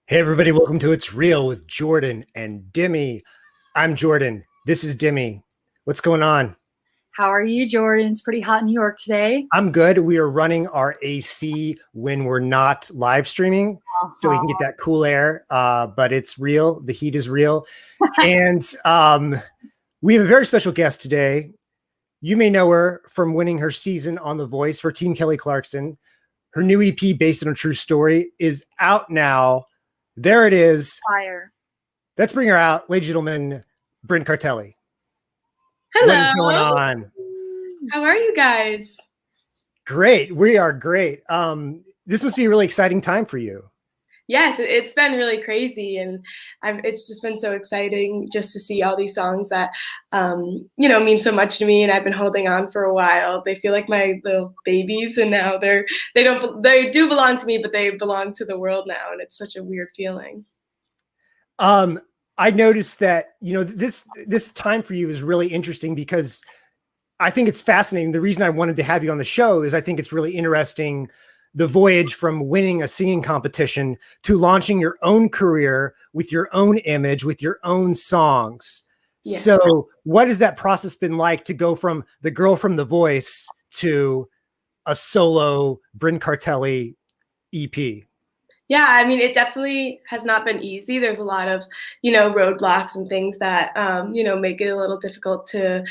Hey everybody, welcome to It's Real with Jordan and Demi. I'm Jordan. This is Demi. What's going on? How are you, Jordan? It's pretty hot in New York today. I'm good. We are running our AC when we're not live streaming so we can get Uh-huh. that cool air. But it's real. The heat is real. And we have a very special guest today. You may know her from winning her season on The Voice for Team Kelly Clarkson. Her new EP, based on a true story, is out now. There it is. Fire. Let's bring her out, ladies and gentlemen, Brynn Cartelli. What is going Hello. on? How are you guys? Great. We are great. This must be a really exciting time for you. Yes, it's been really crazy, and it's just been so exciting just to see all these songs that, mean so much to me, and I've been holding on for a while. They feel like my little babies, and now they do belong to me, but they belong to the world now, and it's such a weird feeling. I noticed that, this time for you is really interesting because I think it's fascinating. The reason I wanted to have you on the show is I think it's really interesting, the voyage from winning a singing competition to launching your own career with your own image, with your own songs. Yes. So what has that process been like to go from the girl from The Voice to a solo Brynn Cartelli EP? Yeah, I mean, it definitely has not been easy. There's a lot of, roadblocks and things that, make it a little difficult to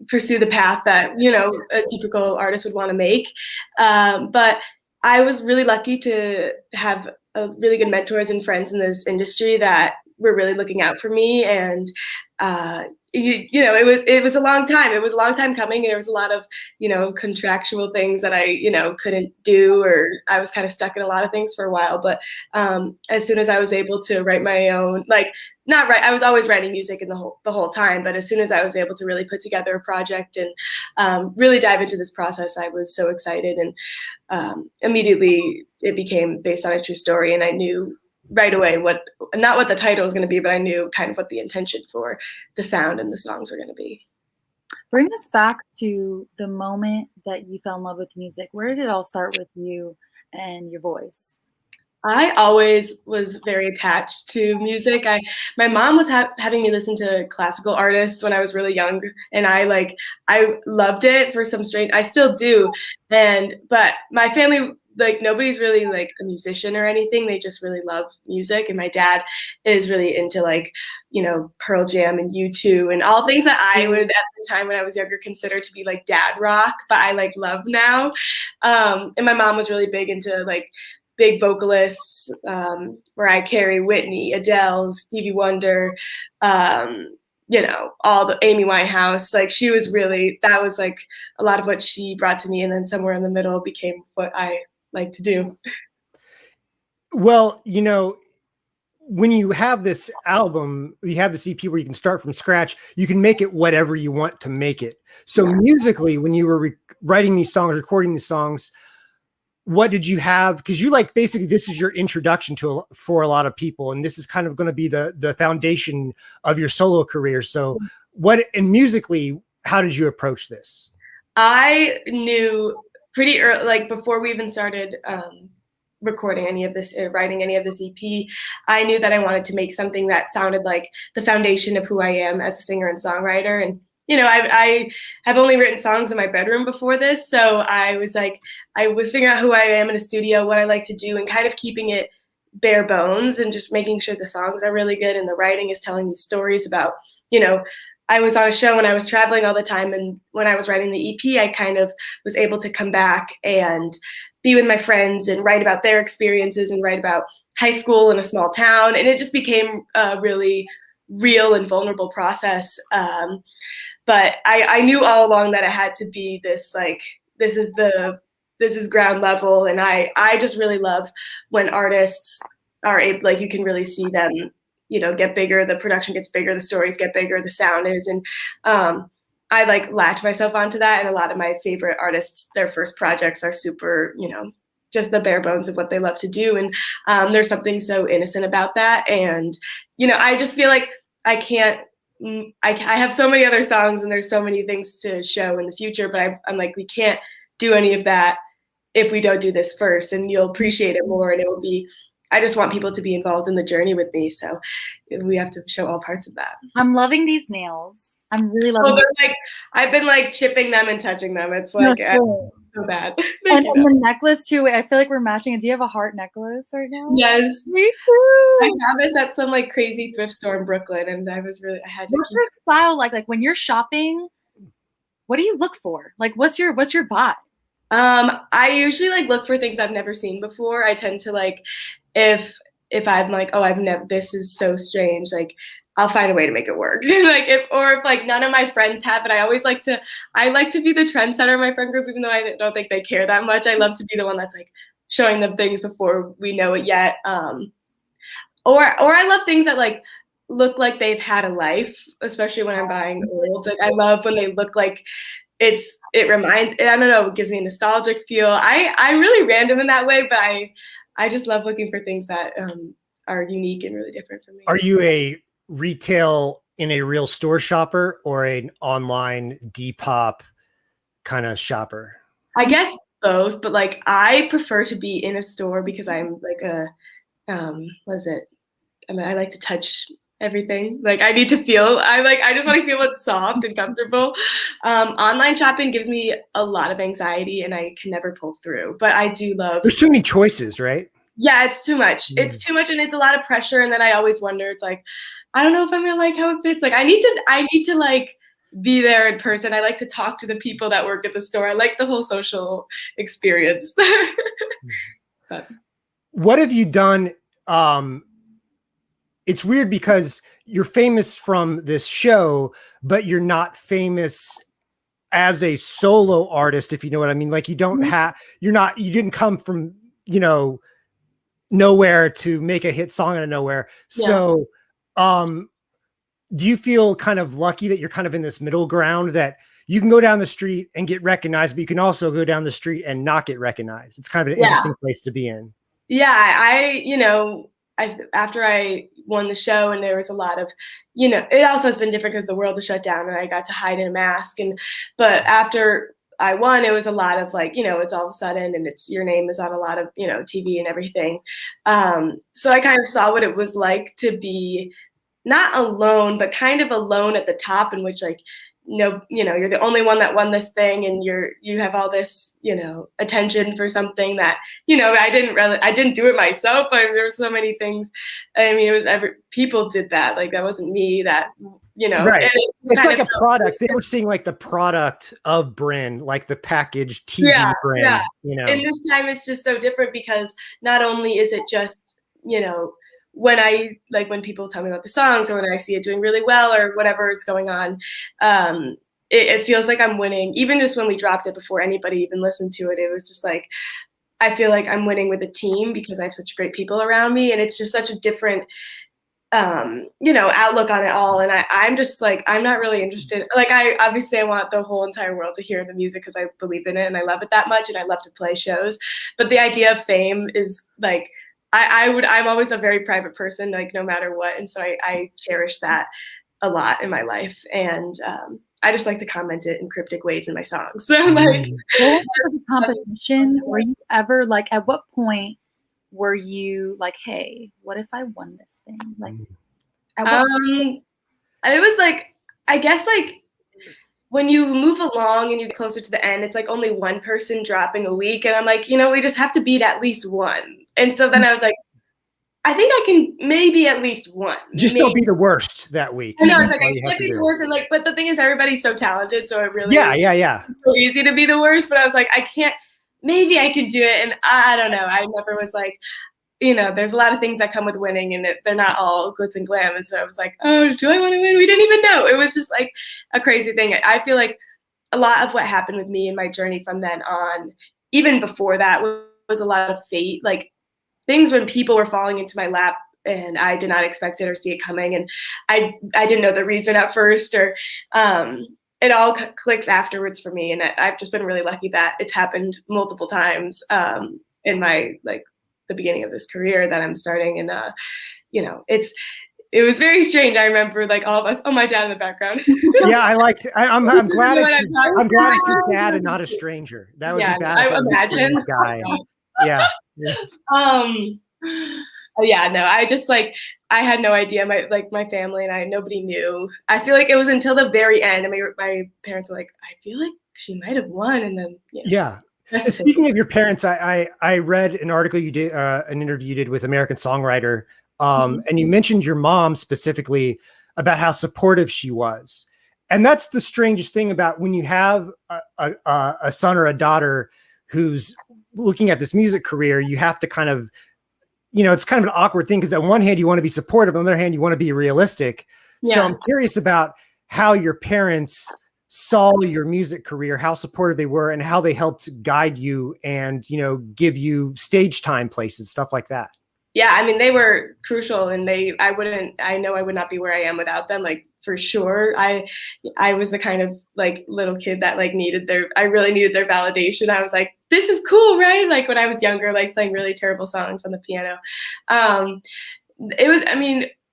pursue the path that a typical artist would want to make, but I was really lucky to have really good mentors and friends in this industry that were really looking out for me, and it was a long time. It was a long time coming, and there was a lot of contractual things that I couldn't do, or I was kind of stuck in a lot of things for a while. But as soon as I was able to write my own, not write, I was always writing music in the whole time. But as soon as I was able to really put together a project and really dive into this process, I was so excited, and immediately it became based on a true story, and I knew right away not what the title was going to be, but I knew kind of what the intention for the sound and the songs were going to be. Bring us back to the moment that you fell in love with music. Where did it all start with you and your voice? I always was very attached to music. My mom was having me listen to classical artists when I was really young, and I loved it for some strange. I still do, but my family, nobody's really a musician or anything. They just really love music, and my dad is really into Pearl Jam and U2 and all things that I would at the time when I was younger consider to be dad rock, but I love now. And my mom was really big into big vocalists, Mariah Carey, Whitney, Adele, Stevie Wonder, all the Amy Winehouse. She was that was a lot of what she brought to me, and then somewhere in the middle became what I like to do. Well, when you have this album, you have this EP where you can start from scratch, you can make it whatever you want to make it. So musically, when you were writing these songs, recording these songs, what did you have? Because you basically, this is your introduction for a lot of people, and this is kind of going to be the foundation of your solo career. So and musically, how did you approach this? I knew pretty early, before we even started recording any of this, writing any of this EP, I knew that I wanted to make something that sounded like the foundation of who I am as a singer and songwriter. And I have only written songs in my bedroom before this, so I was figuring out who I am in a studio, what I like to do, and kind of keeping it bare bones and just making sure the songs are really good and the writing is telling these stories about, I was on a show when I was traveling all the time, and when I was writing the EP, I kind of was able to come back and be with my friends and write about their experiences and write about high school in a small town, and it just became a really real and vulnerable process. But I knew all along that it had to be this, this is ground level, and I just really love when artists are able, you can really see them, get bigger, the production gets bigger, the stories get bigger, the sound is, and I latch myself onto that. And a lot of my favorite artists, their first projects are super, just the bare bones of what they love to do. And there's something so innocent about that. And, I just feel like I can't, I have so many other songs and there's so many things to show in the future, but I'm we can't do any of that if we don't do this first, and you'll appreciate it more, and it will be I just want people to be involved in the journey with me. So we have to show all parts of that. I'm loving these nails. I'm really loving. Well, they're like, I've been like chipping them and touching them. It's like so bad. And the necklace too. I feel like we're matching. Do you have a heart necklace right now? Yes, me too. I got this at some like crazy thrift store in Brooklyn, and I had to. What's your style like? Like when you're shopping, what do you look for? Like, what's your vibe? I usually like look for things I've never seen before. I tend to like, if I'm like, oh, I've never, this is so strange, like I'll find a way to make it work. Like if like none of my friends have it, I like to be the trendsetter in my friend group, even though I don't think they care that much. I love to be the one that's like showing them things before we know it yet. Or I love things that like look like they've had a life, especially when I'm buying old. Like I love when they look like it reminds, I don't know, it gives me a nostalgic feel. I'm really random in that way, but I just love looking for things that are unique and really different for me. Are you a retail in a real store shopper or an online Depop kind of shopper? I guess both, but like I prefer to be in a store because I'm like I like to touch everything. Like I need to feel, I just want to feel it's soft and comfortable. Online shopping gives me a lot of anxiety and I can never pull through, but I do love. There's too many choices, right? Yeah, it's too much. It's too much and it's a lot of pressure. And then I always wonder, it's like, I don't know if I'm gonna like how it fits. Like I need to like be there in person. I like to talk to the people that work at the store. I like the whole social experience. But. What have you done? It's weird because you're famous from this show, but you're not famous as a solo artist, if you know what I mean. Like you don't have, you didn't come from, nowhere to make a hit song out of nowhere. Yeah. So, do you feel kind of lucky that you're kind of in this middle ground that you can go down the street and get recognized, but you can also go down the street and not get recognized? It's kind of an interesting place to be in. Yeah. After I won the show and there was a lot of, it also has been different because the world is shut down and I got to hide in a mask. But after I won, it was a lot of like, it's all of a sudden and your name is on a lot of, TV and everything. So I kind of saw what it was like to be not alone, but kind of alone at the top, in which like, you're the only one that won this thing and you have all this, attention for something that, I didn't do it myself. There were so many things. I mean, people did that. Like that wasn't me that, right. It's like a product. They were seeing like the product of Brynn, like the packaged TV Brynn, And this time it's just so different because not only is it just, when people tell me about the songs or when I see it doing really well or whatever is going on, it feels like I'm winning. Even just when we dropped it before anybody even listened to it, it was just like, I feel like I'm winning with a team because I have such great people around me. And it's just such a different, outlook on it all. And I'm just like, I'm not really interested. Like I want the whole entire world to hear the music because I believe in it and I love it that much and I love to play shows. But the idea of fame is like, I'm always a very private person, like no matter what. And so I cherish that a lot in my life. And I just like to comment it in cryptic ways in my songs. So like the competition, were you ever like, at what point were you like, hey, what if I won this thing? Like it was like, I guess like when you move along and you get closer to the end, it's like only one person dropping a week. And I'm like, we just have to beat at least one. And so then I was like, I think I can maybe at least one. Just don't be the worst that week. I know, it's like I can't be the worst. And like, but the thing is, everybody's so talented, so it really is so easy to be the worst. But I was like, I can't. Maybe I can do it. And I don't know. I never was like, there's a lot of things that come with winning, and they're not all glitz and glam. And so I was like, oh, do I want to win? We didn't even know. It was just like a crazy thing. I feel like a lot of what happened with me in my journey from then on, even before that, was a lot of fate. Like things when people were falling into my lap and I did not expect it or see it coming. And I didn't know the reason at first, or it all clicks afterwards for me. And I've just been really lucky that it's happened multiple times in my, like the beginning of this career that I'm starting. And, it was very strange. I remember like all of us, my dad in the background. Yeah. I'm glad it's your dad and not a stranger. That would be bad. I imagine. Guy. Yeah. Yeah, no, I just like, I had no idea. My family and nobody knew. I feel like it was until the very end, and my parents were like, I feel like she might have won, and then Yeah. Speaking of your parents, I read an article you did, an interview you did with American Songwriter, and you mentioned your mom specifically about how supportive she was. And that's the strangest thing about when you have a son or a daughter who's looking at this music career, you have to kind of, it's kind of an awkward thing because on one hand, you want to be supportive. On the other hand, you want to be realistic. Yeah. So I'm curious about how your parents saw your music career, how supportive they were, and how they helped guide you and, give you stage time, places, stuff like that. Yeah, I mean, they were crucial, and I know I would not be where I am without them, like, for sure. I was the kind of like little kid that like I really needed their validation. I was like, this is cool, right? Like when I was younger, like playing really terrible songs on the piano.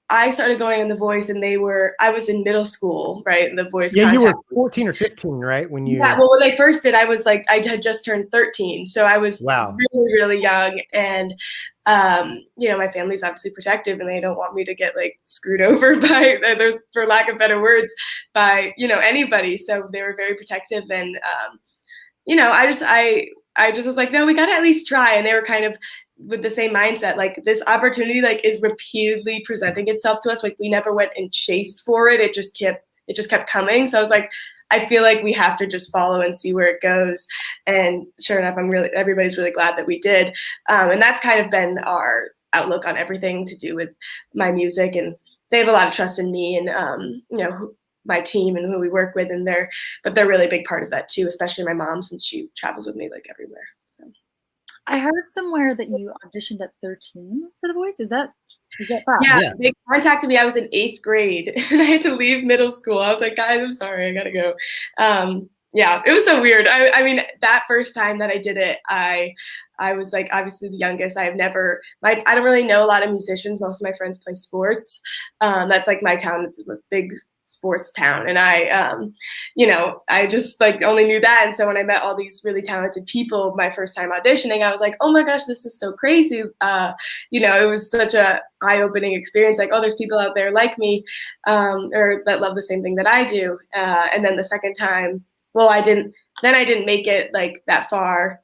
I started going in The Voice, and I was in middle school, right? And The Voice. Yeah, you were 14 or 15, right? Yeah, well, when they first did, I was like, I had just turned 13. So I was really, really young. And, my family's obviously protective, and they don't want me to get like screwed over by, for lack of better words, by, anybody. So they were very protective. And, I just was like, no, we got to at least try. And they were kind of with the same mindset, like this opportunity, like is repeatedly presenting itself to us. Like we never went and chased for it. It just kept coming. So I was like, I feel like we have to just follow and see where it goes. And sure enough, everybody's really glad that we did. And that's kind of been our outlook on everything to do with my music. And they have a lot of trust in me and, my team and who we work with, but they're really a big part of that too, especially my mom, since she travels with me like everywhere. So I heard somewhere that you auditioned at 13 for The Voice. Is that right? Yeah, they contacted me. I was in 8th grade and I had to leave middle school. I was like, guys, I'm sorry, I gotta go. Yeah, it was so weird. I mean, that first time that I did it, I was like obviously the youngest. I don't really know a lot of musicians. Most of my friends play sports. That's like my town. It's a big sports town. And I just like only knew that. And so when I met all these really talented people my first time auditioning, I was like, oh my gosh, this is so crazy. It was such a eye-opening experience. Like, oh, there's people out there like me, or that love the same thing that I do. And then the second time, well, I didn't make it like that far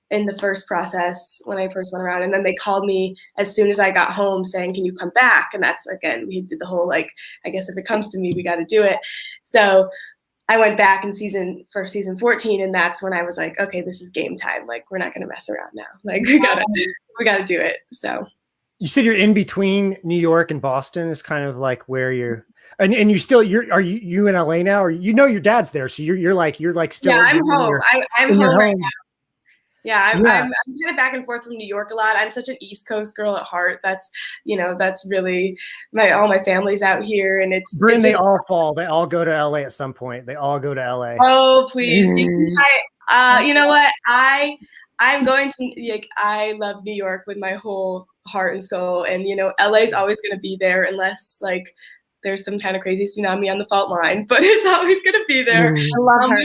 in the first process when I first went around. And then they called me as soon as I got home saying, can you come back? And that's, again, we did the whole, like, I guess if it comes to me, we got to do it. So I went back in season 14, and that's when I was like, okay, this is game time. Like, we're not going to mess around now. Like, we gotta do it. So you said you're in between New York and Boston is kind of like where you're, and are you in LA now, or your dad's there, so you're like still. Yeah, I'm home. I'm home right now. Yeah, I'm kind of back and forth from New York a lot. I'm such an East Coast girl at heart. That's really all my family's out here, and it's Brynn, it's they all go to LA at some point. They all go to LA. Oh, please. You know what? I'm going to, like, I love New York with my whole heart and soul, and LA is always going to be there unless like there's some kind of crazy tsunami on the fault line, but it's always going to be there. I love her.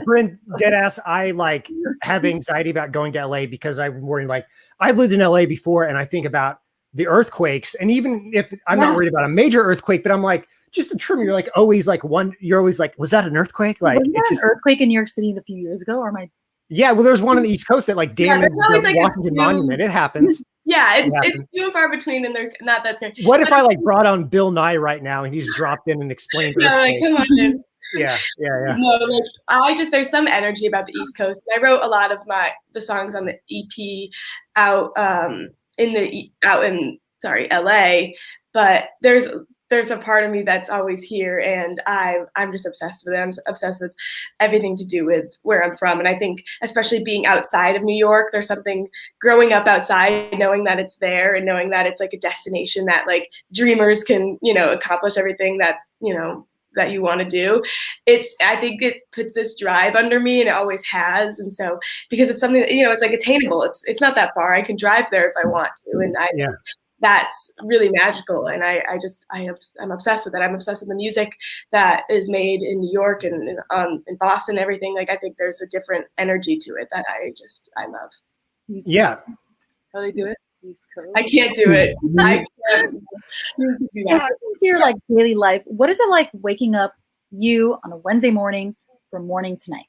Brynn, deadass, I like have anxiety about going to LA because I'm worried. Like, I've lived in LA before, and I think about the earthquakes, and even if I'm not worried about a major earthquake, but I'm like, just a trim, you're always like, was that an earthquake? Like, it's just an earthquake in New York City a few years ago, or yeah, well, there's one on the East Coast that like damaged the Washington Monument. It happens. Yeah, it's few and far between, and they're not that scary. What if I like brought on Bill Nye right now and he's dropped in and explained? Yeah, like, come on in. Yeah. No, like there's some energy about the East Coast. I wrote a lot of the songs on the EP out in LA, but there's a part of me that's always here, and I'm just obsessed with it. I'm obsessed with everything to do with where I'm from. And I think especially being outside of New York, there's something growing up outside, knowing that it's there and knowing that it's like a destination that like dreamers can, accomplish everything that, that you want to do. I think it puts this drive under me, and it always has. And so, because it's something that, it's like attainable. It's not that far. I can drive there if I want to. And that's really magical, and I'm obsessed with it. I'm obsessed with the music that is made in New York and in Boston, everything. Like, I think there's a different energy to it that I love. Yeah. How do they do it? East Coast. I can't do it. I can't do that. Into your like daily life, what is it like waking up you on a Wednesday morning from morning to night?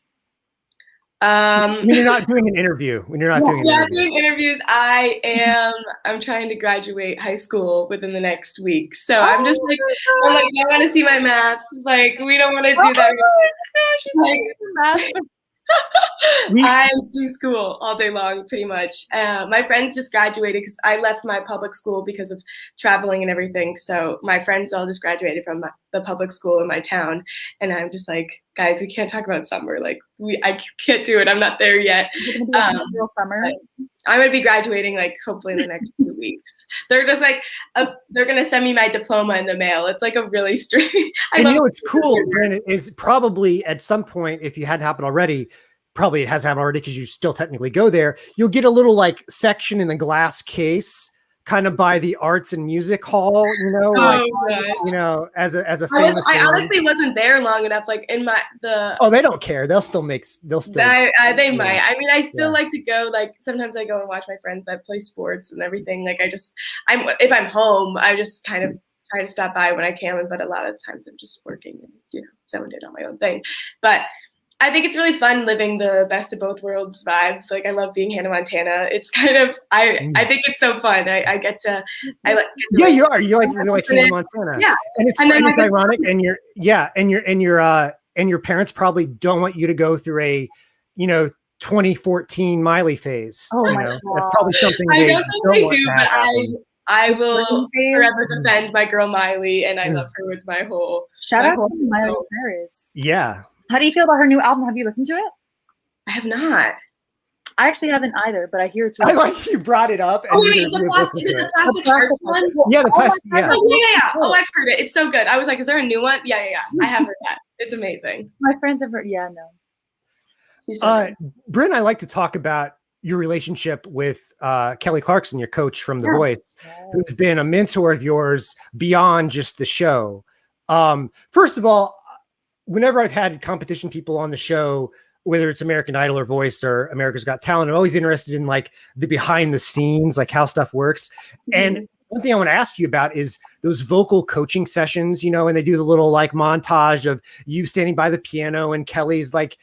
When you're not doing an interview, doing interviews, I'm trying to graduate high school within the next week. So I'm just like, I want to see my math. Like, we don't want to do that. Like, I do school all day long, pretty much. My friends just graduated because I left my public school because of traveling and everything. So my friends all just graduated from the public school in my town. And I'm just like, guys, we can't talk about summer. Like, I can't do it. I'm not there yet. Real summer. I'm going to be graduating, like, hopefully in the next 2 weeks. They're just like, they're going to send me my diploma in the mail. It's like a really strange. And you know what's cool, Brynn, is probably at some point, if you hadn't happened already, probably it has happened already because you still technically go there, you'll get a little like section in the glass case kind of by the arts and music hall, you know, as a famous I honestly wasn't there long enough, like in they don't care. They might. I mean, I still like to go, like sometimes I go and watch my friends that play sports and everything. Like if I'm home, I just kind of try to stop by when I can, but a lot of times I'm just working and, zoned in on my own thing. But I think it's really fun living the best of both worlds vibes. Like, I love being Hannah Montana. It's kind of, I think it's so fun. You're like Hannah Montana. Yeah. And it's ironic. And your parents probably don't want you to go through a, 2014 Miley phase. Oh my God. That's probably something I don't think they do, but I will forever defend my girl Miley, and I love her with my whole. Shout out to Miley Cyrus. Yeah. How do you feel about her new album? Have you listened to it? I have not. I actually haven't either, but I hear it's really I like you brought it up. And is it the Plastic Hearts one? Yeah, the plastic. Yeah. Oh, I've heard it. It's so good. I was like, is there a new one? Yeah. I have heard that. It's amazing. My friends have heard. Yeah, no. Brynn, I like to talk about your relationship with Kelly Clarkson, your coach from The Voice, who's been a mentor of yours beyond just the show. First of all, whenever I've had competition people on the show, whether it's American Idol or Voice or America's Got Talent, I'm always interested in like the behind the scenes, like how stuff works. And one thing I want to ask you about is those vocal coaching sessions, and they do the little like montage of you standing by the piano and Kelly's like,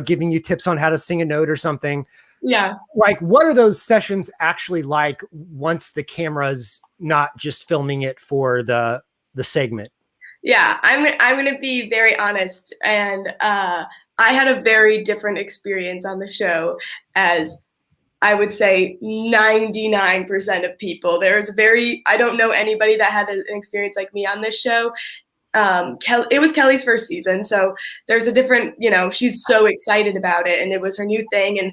giving you tips on how to sing a note or something. Yeah. Like, what are those sessions actually like once the camera's not just filming it for the segment? Yeah, I'm going to be very honest. And I had a very different experience on the show, as I would say 99% of people. I don't know anybody that had an experience like me on this show. It was Kelly's first season, so there's a different, she's so excited about it, and it was her new thing, and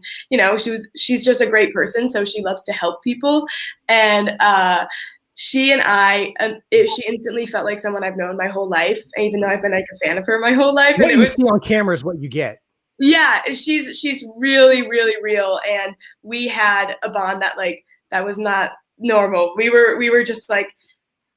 she's just a great person, so she loves to help people, and she instantly felt like someone I've known my whole life, even though I've been like a fan of her my whole life. What you see on camera is what you get. Yeah, she's really, really real, and we had a bond that was not normal. We were just like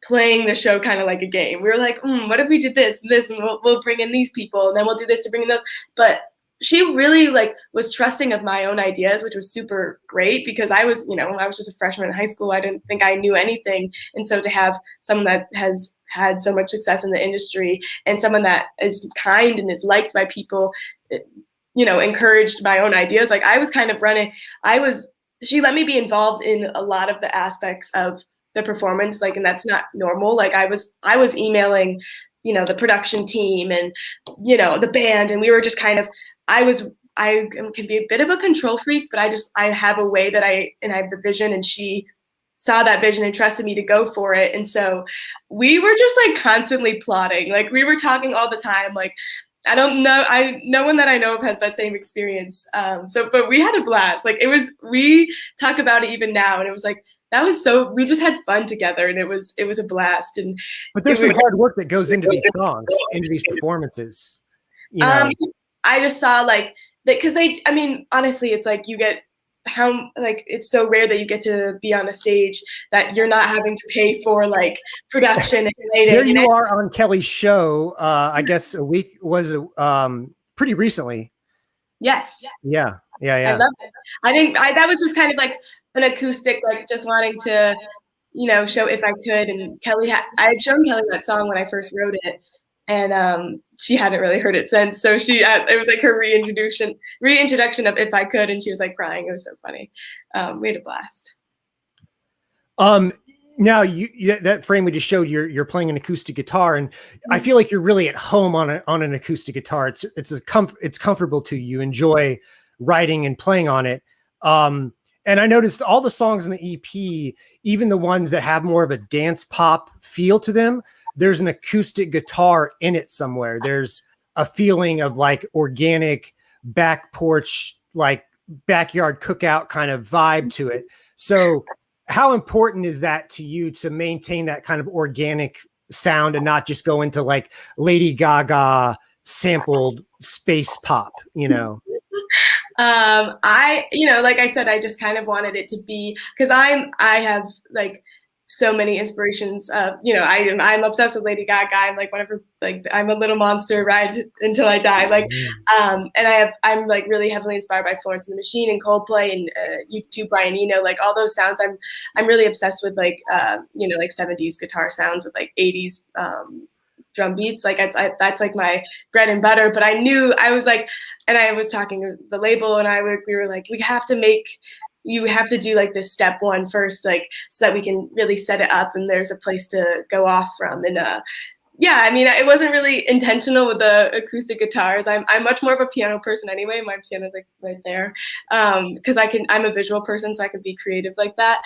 playing the show kind of like a game. We were like, what if we did this and this, and we'll bring in these people, and then we'll do this to bring in those. But she really was trusting of my own ideas, which was super great, because I was just a freshman in high school. I didn't think I knew anything. And so to have someone that has had so much success in the industry, and someone that is kind and is liked by people, encouraged my own ideas. Like, I was kind of she let me be involved in a lot of the aspects of the performance, and that's not normal. Like, I was emailing, the production team and, the band, and we were just kind of, I can be a bit of a control freak, but I have a way that I have the vision, and she saw that vision and trusted me to go for it. And so we were just like constantly plotting. Like, we were talking all the time. Like, no one that I know of has that same experience. But we had a blast. Like, we talk about it even now, and it was like, we just had fun together, and it was a blast. But there's some hard work that goes into these songs, into these performances. I just saw because honestly, it's like you get it's so rare that you get to be on a stage that you're not having to pay for production. There you are on Kelly's show. I guess a week was pretty recently. Yes. Yeah. Yeah, I yeah. loved it. That was just kind of like an acoustic, like just wanting to, show if I could. And I had shown Kelly that song when I first wrote it, and she hadn't really heard it since. So it was like her reintroduction of If I Could, and she was like crying. It was so funny. We had a blast. Now that frame we just showed, you're playing an acoustic guitar, and I feel like you're really at home on an acoustic guitar. It's comfortable to you. You enjoy writing and playing on it. And I noticed all the songs in the EP, even the ones that have more of a dance pop feel to them, there's an acoustic guitar in it somewhere. There's a feeling of like organic back porch, like backyard cookout kind of vibe to it. So how important is that to you to maintain that kind of organic sound and not just go into like Lady Gaga sampled space pop, Like I said, I just kind of wanted it to be, because I have like so many inspirations of, I'm obsessed with Lady Gaga. I'm like, whatever, like I'm a little monster, ride until I die. Like, and I'm like really heavily inspired by Florence and the Machine and Coldplay and U2, Brian Eno, like all those sounds. I'm really obsessed with like, like 70s guitar sounds with like 80s drum beats. Like that's like my bread and butter. But I knew I was like, and I was talking to the label, and we were like, you have to do like this step one first, like so that we can really set it up and there's a place to go off from. And it wasn't really intentional with the acoustic guitars. I'm much more of a piano person anyway. My piano's like right there. Because I'm a visual person, so I can be creative like that.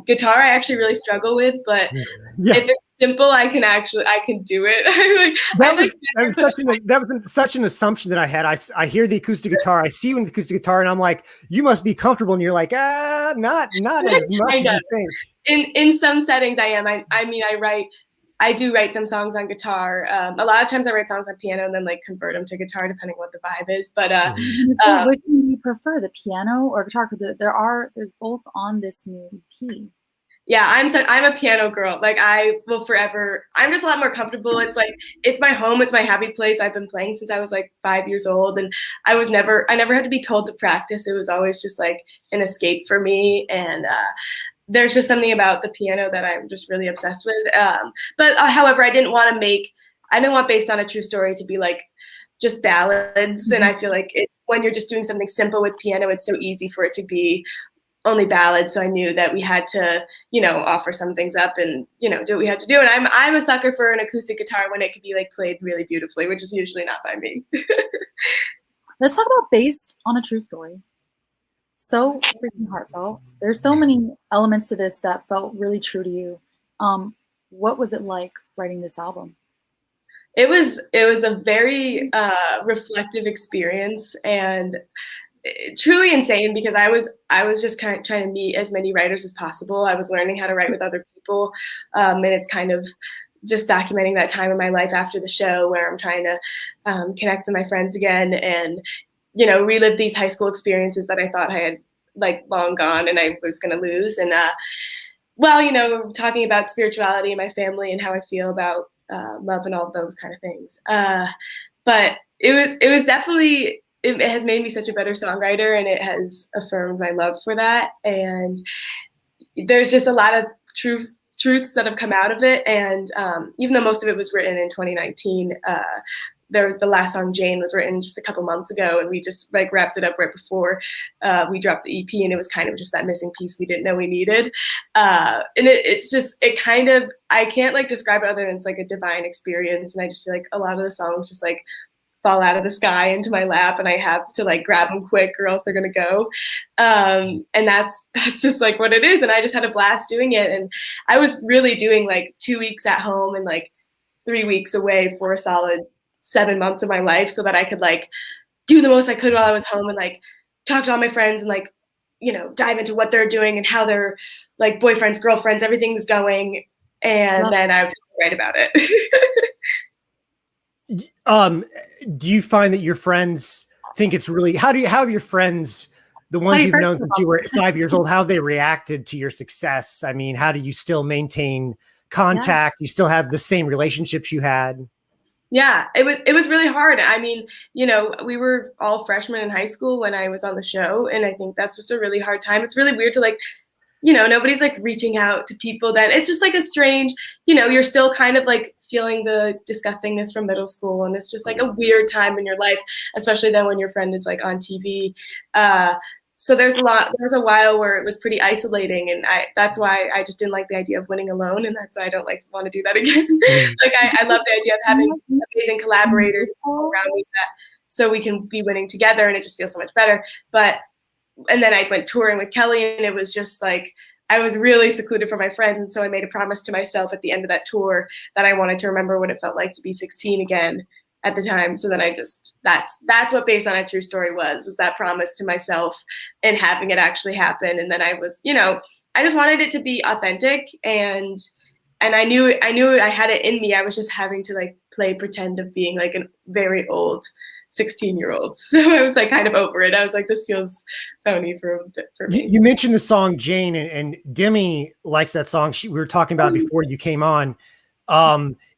Guitar I actually really struggle with, but if it's simple, I can do it. That was such an assumption that I had. I hear the acoustic guitar, I see you in the acoustic guitar, and I'm like, you must be comfortable. And you're like, not as much as you think. In some settings I am. I do write some songs on guitar. A lot of times I write songs on piano and then like convert them to guitar depending on what the vibe is. But which do you prefer, the piano or guitar? Because there's both on this new EP. Yeah, I'm a piano girl. Like I will forever. I'm just a lot more comfortable. It's like it's my home. It's my happy place. I've been playing since I was like 5 years old, and I never had to be told to practice. It was always just like an escape for me. And there's just something about the piano that I'm just really obsessed with. But however, I didn't want Based on a True Story to be like just ballads. And I feel like it's when you're just doing something simple with piano, it's so easy for it to be only ballads. So I knew that we had to, offer some things up and, do what we had to do. And I'm a sucker for an acoustic guitar when it could be like played really beautifully, which is usually not by me. Let's talk about Based on a True Story. So freaking heartfelt. There's so many elements to this that felt really true to you. What was it like writing this album? It was a very reflective experience and truly insane, because I was just kind of trying to meet as many writers as possible. I was learning how to write with other people, and it's kind of just documenting that time in my life after the show where I'm trying to connect to my friends again and relive these high school experiences that I thought I had like long gone and I was going to lose. And talking about spirituality and my family and how I feel about love and all those kind of things. But it was definitely, it has made me such a better songwriter, and it has affirmed my love for that. And there's just a lot of truths that have come out of it. And even though most of it was written in 2019, the last song, Jane, was written just a couple months ago, and we just like wrapped it up right before we dropped the EP, and it was kind of just that missing piece we didn't know we needed. And I can't like describe it other than it's like a divine experience. And I just feel like a lot of the songs just like fall out of the sky into my lap, and I have to like grab them quick or else they're gonna go. And that's just like what it is. And I just had a blast doing it. And I was really doing like 2 weeks at home and like 3 weeks away for a solid 7 months of my life, so that I could like do the most I could while I was home and like talk to all my friends and like, dive into what they're doing and how their like boyfriends, girlfriends, everything's going. And then I would just write about it. Do you find that your friends think it's really, how have your friends, the ones you've known since you were 5 years old, how they reacted to your success? I mean, how do you still maintain contact? You still have the same relationships you had? Yeah, it was really hard. I mean, we were all freshmen in high school when I was on the show, and I think that's just a really hard time. It's really weird to like, nobody's like reaching out to people that it's just like a strange, you're still kind of like feeling the disgustingness from middle school, and it's just like a weird time in your life, especially then when your friend is like on TV. So there's a while where it was pretty isolating, and that's why I just didn't like the idea of winning alone, and that's why I don't want to do that again. Like I love the idea of having amazing collaborators around me so we can be winning together, and it just feels so much better. And then I went touring with Kelly, and it was just like I was really secluded from my friends, and so I made a promise to myself at the end of that tour that I wanted to remember what it felt like to be 16 again at the time. So then that's what Based on a True Story was that promise to myself and having it actually happen. And then I was, I just wanted it to be authentic, and I knew I had it in me. I was just having to like play pretend of being like a very old 16-year-old. So I was like kind of over it. I was like, this feels phony for me. You mentioned the song Jane, and Demi likes that song. We were talking about it before you came on.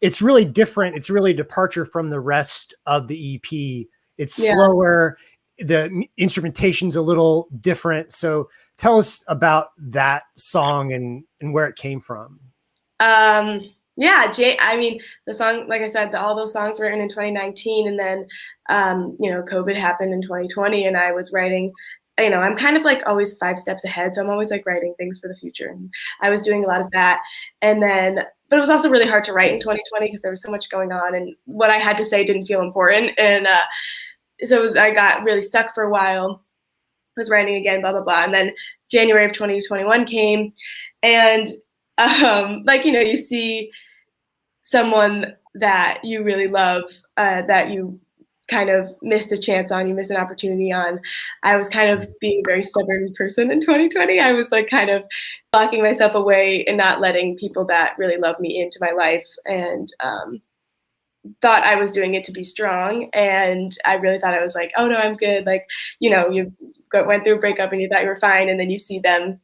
It's really different. It's really a departure from the rest of the EP. It's slower. The instrumentation's a little different. So tell us about that song and where it came from. Yeah, I mean, the song, like I said, all those songs were written in 2019, and then, COVID happened in 2020, and I was writing, I'm kind of like always 5 steps ahead. So I'm always like writing things for the future. And I was doing a lot of that. And then, but it was also really hard to write in 2020 because there was so much going on, and what I had to say didn't feel important. And so I got really stuck for a while, was writing again, blah, blah, blah. And then January of 2021 came, and you see someone that you really love, that you kind of missed a chance on, you missed an opportunity on. I was kind of being a very stubborn person in 2020. I was like kind of locking myself away and not letting people that really love me into my life, and thought I was doing it to be strong. And I really thought I was like, oh no, I'm good. Like, you went through a breakup and you thought you were fine, and then you see them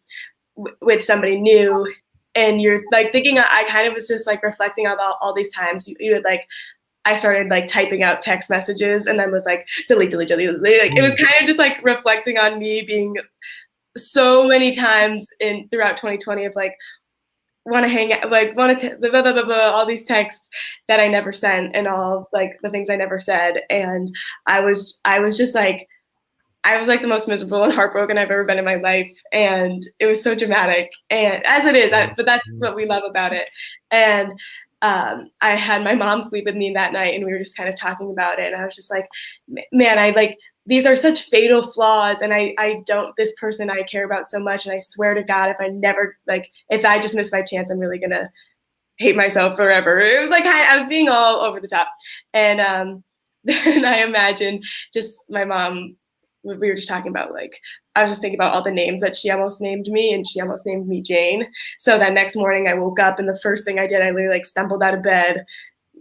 with somebody new, and you're like thinking, I kind of was just like reflecting on all these times you would like, I started like typing out text messages and then was like, delete, delete, delete, delete. Like, it was kind of just like reflecting on me being so many times throughout 2020 of like, want to hang out, like want to blah, blah, blah, blah, all these texts that I never sent, and all like the things I never said. And I was just like, I was like the most miserable and heartbroken I've ever been in my life. And it was so dramatic, and as it is, but that's what we love about it. And I had my mom sleep with me that night, and we were just kind of talking about it. And I was just like, man, I like, these are such fatal flaws. And this person I care about so much. And I swear to God, if I just miss my chance, I'm really going to hate myself forever. It was like, I was being all over the top. And then I imagine just my mom, we were just talking about like, I was just thinking about all the names that she almost named me, and she almost named me Jane. So that next morning I woke up, and the first thing I did, I literally like stumbled out of bed,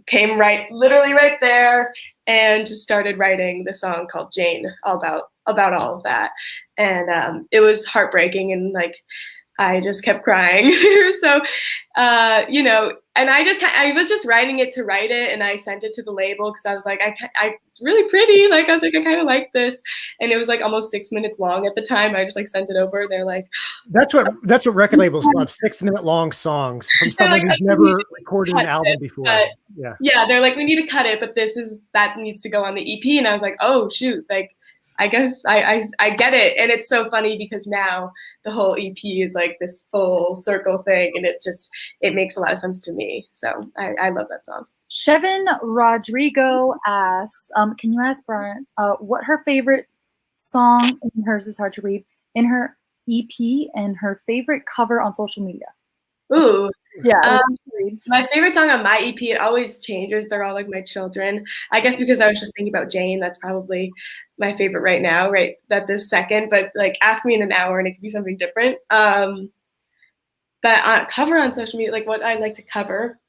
came literally right there, and just started writing the song called Jane, all about all of that. And it was heartbreaking, and like, I just kept crying. So, and I was just writing it to write it, and I sent it to the label because I was like, it's really pretty. Like, I was like, I kind of like this, and it was like almost 6 minutes long at the time. I just like sent it over. They're like, that's what record labels love: 6-minute long songs from someone who's never recorded an album before. Yeah, they're like, we need to cut it, but that needs to go on the EP. And I was like, oh shoot, like, I guess I get it. And it's so funny because now the whole EP is like this full circle thing, and it makes a lot of sense to me. So I love that song. Chevin Rodrigo asks, can you ask Brynn what her favorite song in hers is hard to read in her EP, and her favorite cover on social media? Ooh. Yeah. My favorite song on my EP, it always changes. They're all like my children. I guess because I was just thinking about Jane, that's probably my favorite right now, right at this second. But like, ask me in an hour and it could be something different. But cover on social media, like what I like to cover.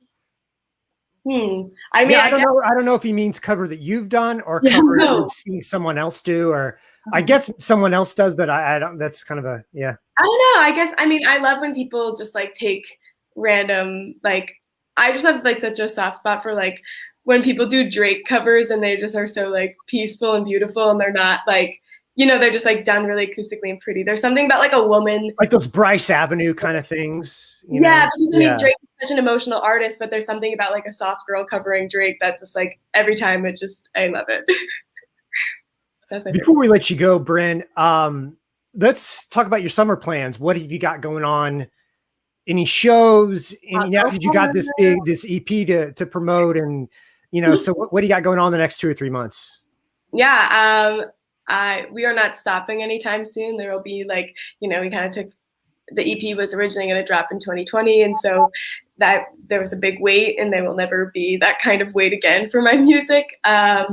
I mean, I don't know if he means cover that you've done or cover that you've seen someone else do, or I guess someone else does, but I don't. That's kind of I don't know. I guess, I mean, I love when people just like take random, like, I just have like such a soft spot for like when people do Drake covers and they just are so like peaceful and beautiful, and they're not like, they're just like done really acoustically and pretty. There's something about like a woman, like those Bryce Avenue kind of things. Because I mean, Drake is such an emotional artist, but there's something about like a soft girl covering Drake that just like every time I love it. That's my Before we let you go, Brynn, let's talk about your summer plans. What have you got going on? Any shows? And now that you got this EP to promote, and so what do you got going on the next 2 or 3 months? Yeah, we are not stopping anytime soon. There will be like, we kind of took, the EP was originally going to drop in 2020, and so that there was a big wait, and there will never be that kind of wait again for my music. I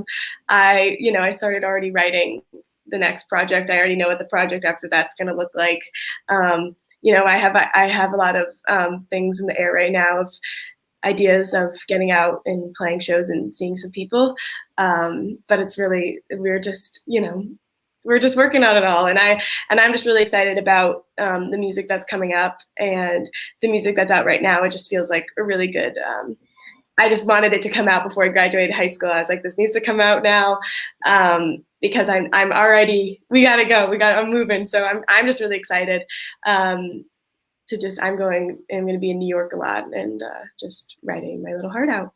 started already writing the next project. I already know what the project after that's going to look like. I have a lot of things in the air right now of ideas of getting out and playing shows and seeing some people. But it's really, we're just working on it all. And I'm just really excited about the music that's coming up and the music that's out right now. It just feels like a really good, I just wanted it to come out before I graduated high school. I was like, this needs to come out now. Because I'm already, I'm moving. So I'm just really excited I'm going to be in New York a lot and just writing my little heart out.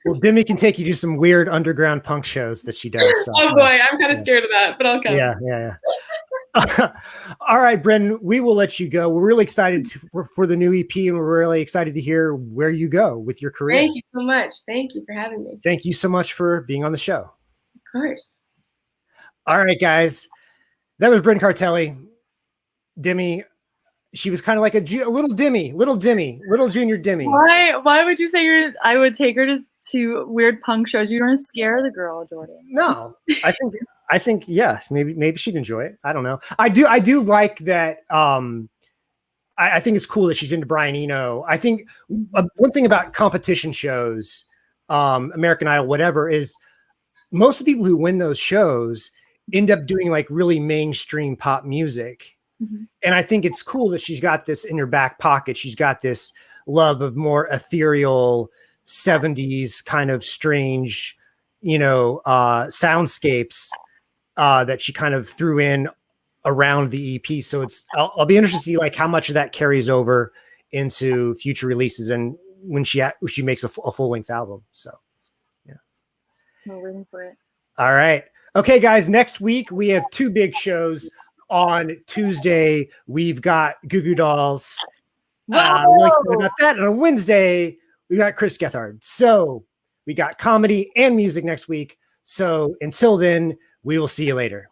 Well, Demi can take you to some weird underground punk shows that she does. So, oh boy, I'm kind of scared of that, but I'll come. Yeah. All right, Brynn, we will let you go. We're really excited for the new EP, and we're really excited to hear where you go with your career. Thank you so much. Thank you for having me. Thank you so much for being on the show. Of course. All right, guys, that was Brynn Cartelli. Demi, she was kind of like a little junior Demi. Why would you say I would take her to weird punk shows? You don't scare the girl, Jordan. No, I think yeah, maybe she'd enjoy it. I don't know. I do like that. I think it's cool that she's into Brian Eno. I think one thing about competition shows, American Idol, whatever, is most of the people who win those shows end up doing like really mainstream pop music. Mm-hmm. And I think it's cool that she's got this in her back pocket. She's got this love of more ethereal 70s kind of strange, soundscapes that she kind of threw in around the EP. So I'll be interested to see like how much of that carries over into future releases and when she makes a full length album. So yeah, we're waiting for it. All right. Okay, guys, next week we have 2 big shows. On Tuesday, we've got Goo Goo Dolls. Really excited about that. And on Wednesday, we got Chris Gethard. So we got comedy and music next week. So until then, we will see you later.